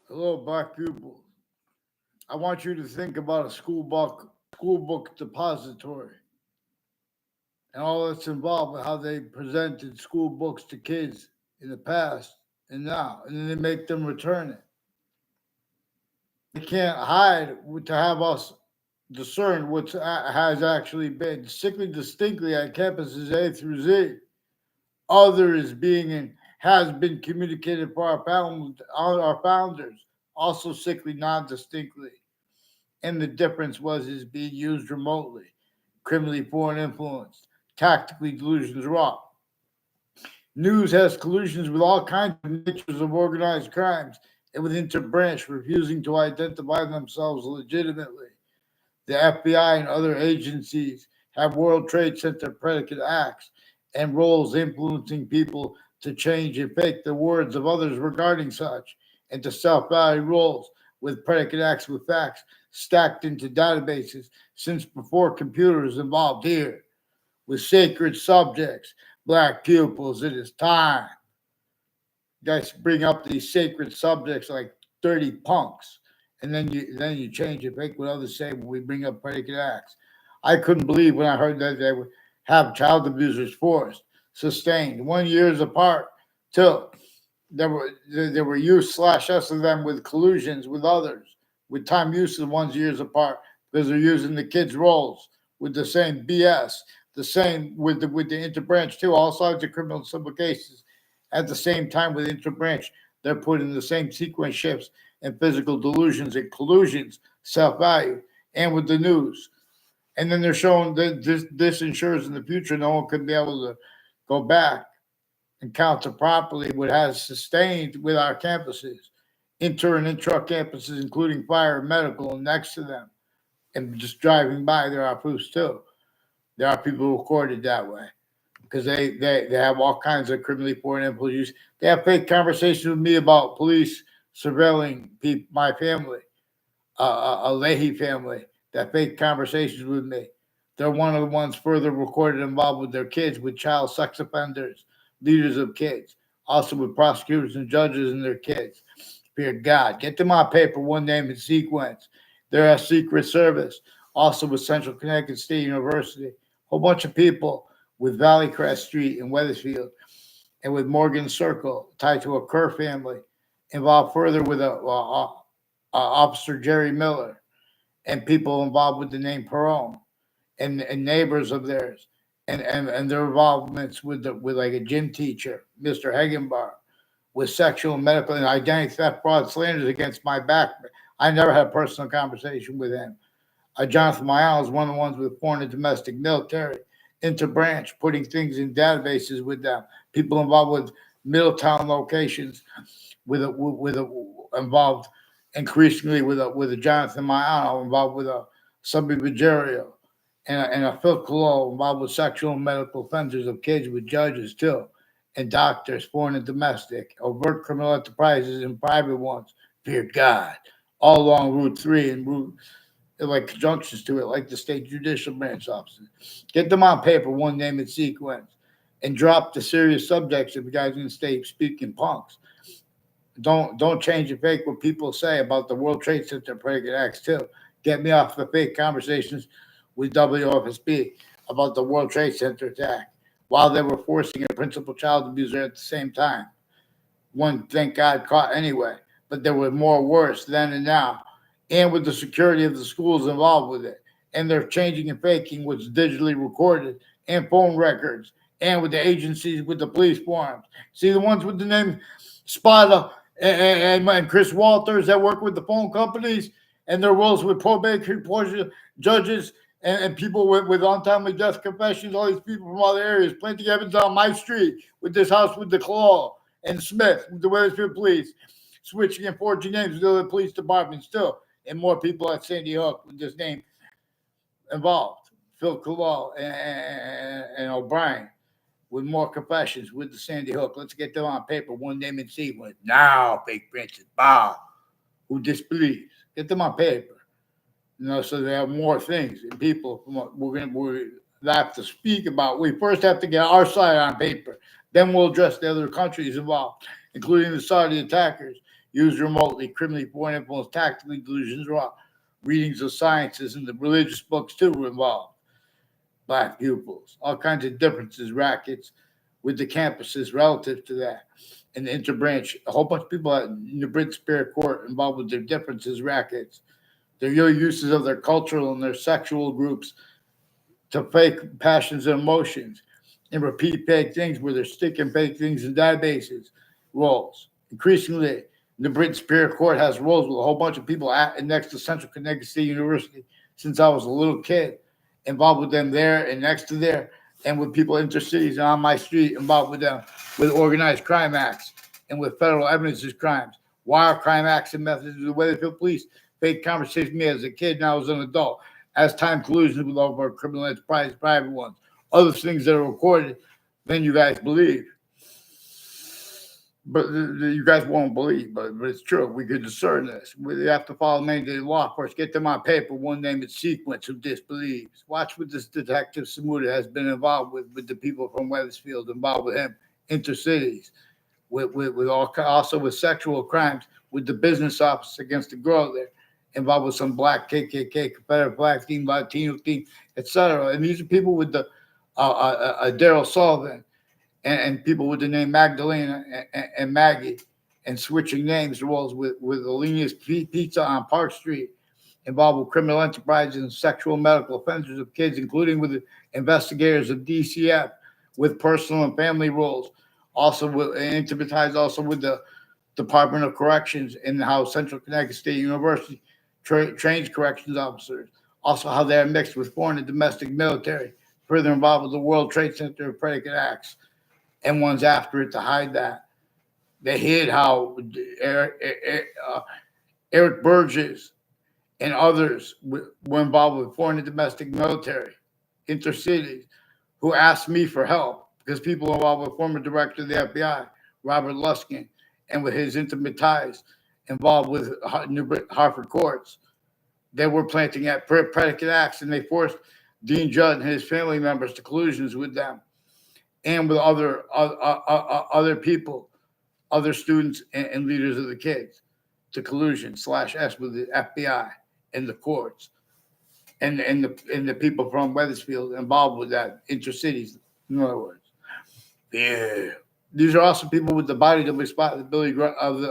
Hello, black pupils. I want you to think about a school book depository, and all that's involved with how they presented school books to kids in the past and now, and then they make them return it. They can't hide to have us discern what has actually been strictly distinctly at campuses A through Z. Other is being and has been communicated for our founders, also sickly non-distinctly. And the difference was is being used remotely, criminally foreign influenced, tactically delusions wrought. News has collusions with all kinds of natures of organized crimes and with interbranch refusing to identify themselves legitimately. The FBI and other agencies have World Trade Center predicate acts and roles influencing people to change and fake the words of others regarding such, and to self value roles with predicate acts with facts stacked into databases since before computers involved here. With sacred subjects, black pupils, it is time. You guys bring up these sacred subjects like dirty punks, and then you change it, make what others say when we bring up predicate acts. I couldn't believe when I heard that they would have child abusers forced, sustained 1 years apart till there were use slash us of them with collusions with others, with time use of one's years apart because they're using the kids' roles with the same BS, the same with the interbranch too, all sides of criminal and civil cases. At the same time with interbranch, they're putting the same sequence shifts and physical delusions and collusions, self-value, and with the news. And then they're showing that this ensures in the future no one could be able to go back and counter properly what has sustained with our campuses, inter and intra campuses, including fire and medical, and next to them. And just driving by, there are proofs too. There are people who recorded that way because they have all kinds of criminally foreign influence. They have fake conversations with me about police surveilling my family, a Leahy family, that fake conversations with me. They're one of the ones further recorded involved with their kids, with child sex offenders, leaders of kids, also with prosecutors and judges and their kids. Fear God. Get them on paper, one name and sequence. They're a secret service, also with Central Connecticut State University. A whole bunch of people with Valley Crest Street in Weathersfield and with Morgan Circle tied to a Kerr family, involved further with Officer Jerry Miller and people involved with the name Perone and neighbors of theirs and their involvements with like a gym teacher, Mr. Hagenbar, with sexual and medical and identity theft, fraud, slanders against my back. I never had a personal conversation with him. Jonathan Mayal is one of the ones with foreign and domestic military, interbranch, putting things in databases with them. People involved with Middletown locations, involved increasingly with a Jonathan Mayal, involved with a Subby Bajerio, and a Phil Colo involved with sexual and medical offenders of kids with judges too, and doctors, foreign and domestic, overt criminal enterprises and private ones. Fear God. All along Route 3 and Route like conjunctions to it, like the state judicial branch officers. Get them on paper, one name and sequence, and drop the serious subjects if you guys in the state speaking punks. Don't change and fake what people say about the World Trade Center predicate acts too. Get me off the fake conversations with WFSB about the World Trade Center attack while they were forcing a principal child abuser at the same time. One, thank God, caught anyway, but there were more worse then and now, and with the security of the schools involved with it. And they're changing and faking what's digitally recorded and phone records, and with the agencies with the police forums. See the ones with the name Spada and Chris Walters that work with the phone companies and their roles with probate judges and people with untimely death confessions, all these people from other areas. Plenty of evidence on my street with this house with the Claw and Smith with the Weathersfield Police, switching and forging names with other police departments too, and more people at Sandy Hook with this name involved. Phil Claw and O'Brien with more confessions with the Sandy Hook. Let's get them on paper, one name and sequence. Now, fake Francis Bob, who disbelieves. Get them on paper. So they have more things and people from what we have to speak about. We first have to get our side on paper. Then we'll address the other countries involved, including the Saudi attackers used remotely, criminally foreign influence, tactically delusions, raw readings of sciences, and the religious books too were involved. Black pupils, all kinds of differences, rackets with the campuses relative to that. And the interbranch, a whole bunch of people in the Brit Superior Court involved with their differences, rackets, their uses of their cultural and their sexual groups to fake passions and emotions and repeat fake things where they're sticking fake things in databases, roles. Increasingly, the Brit Superior Court has roles with a whole bunch of people next to Central Connecticut State University since I was a little kid, involved with them there and next to there, and with people intercities and on my street, involved with them with organized crime acts and with federal evidences crimes, wire crime acts and methods of the Weatherfield Police, fake conversations with me as a kid, now as an adult, as time collusions with all of our criminal enterprise, private ones, other things that are recorded than you guys believe. But you guys won't believe, but it's true. We could discern this. We have to follow mandated law first. Get them on paper, one name in sequence who disbelieves. Watch what this detective Samuda has been involved with the people from Wethersfield, involved with him, intercities, with all, also with sexual crimes, with the business office against the girl there, involved with some black KKK, Confederate flag team, Latino team, etc. And these are people with the Daryl Sullivan. And people with the name Magdalena and Maggie, and switching names roles with Alenia's Pizza on Park Street, involved with criminal enterprises and sexual medical offenders of kids, including with the investigators of DCF, with personal and family roles, also with intimatized also with the Department of Corrections and how Central Connecticut State University trains corrections officers, also how they're mixed with foreign and domestic military, further involved with the World Trade Center predicate acts. And one's after it to hide that. They hid how Eric Burgess and others were involved with foreign and domestic military, intercities, who asked me for help because people involved with former director of the FBI, Robert Luskin, and with his intimate ties involved with Hartford courts. They were planting at predicate acts, and they forced Dean Judd and his family members to collusions with them. And with other people, other students and leaders of the kids, to collusion/S with the FBI and the courts, and the people from Wethersfield involved with that, intercities. In other words, yeah, these are also people with the body double responsibility of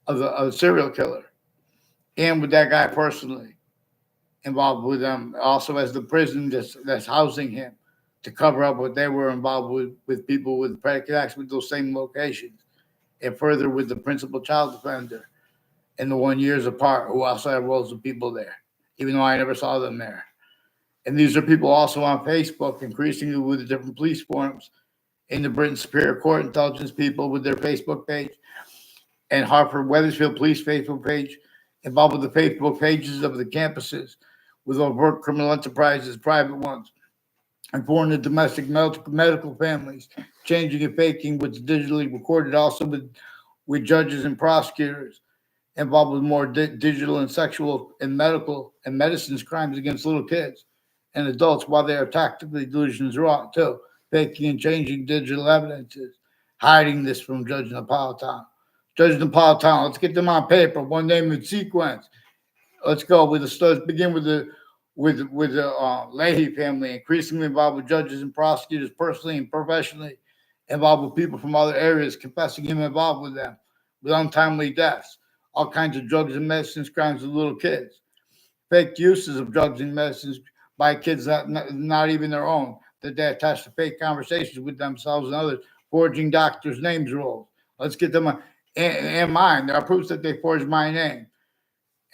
the serial killer, and with that guy personally involved with them, also as the prison that's housing him, to cover up what they were involved with people with predicate acts with those same locations, and further with the principal child defender and the 1 years apart, who also had roles of people there, even though I never saw them there. And these are people also on Facebook, increasingly with the different police forums, in the Britain Superior Court intelligence people with their Facebook page, and Hartford Wethersfield Police Facebook page, involved with the Facebook pages of the campuses, with overt criminal enterprises, private ones, and foreign and domestic medical families, changing and faking what's digitally recorded, also with judges and prosecutors involved with more digital and sexual and medical and medicines crimes against little kids and adults, while they are tactically delusions wrong too, faking and changing digital evidences, hiding this from Judge Napolitano. Judge Napolitano, let's get them on paper, one name in sequence. Let's go with the let's begin with the Leahy family, increasingly involved with judges and prosecutors personally and professionally, involved with people from other areas, confessing him involved with them, with untimely deaths, all kinds of drugs and medicines crimes with little kids, fake uses of drugs and medicines by kids not even their own, that they attach to fake conversations with themselves and others, forging doctors' names roles. Let's get them and mine. There are proofs that they forged my name.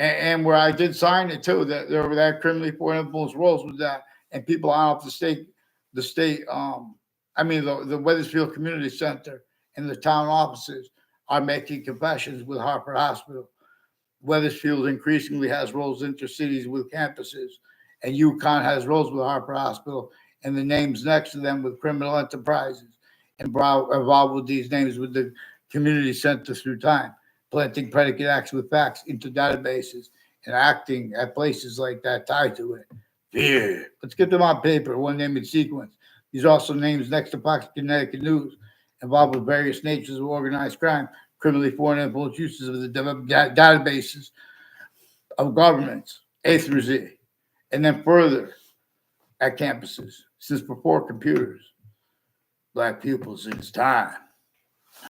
And where I did sign it too, that there were that criminally foreign influence roles with that, and people out of the state, the Wethersfield Community Center and the town offices are making confessions with Hartford Hospital. Wethersfield increasingly has roles intercities with campuses, and UConn has roles with Hartford Hospital, and the names next to them with criminal enterprises, and involved with these names with the community center through time, planting predicate acts with facts into databases and acting at places like that tied to it. Yeah. Let's get them on paper, one name in sequence. These are also names next to Fox Connecticut News, involved with various natures of organized crime, criminally foreign influence uses of the databases of governments, A through Z, and then further at campuses. Since before computers, Black pupils, it's time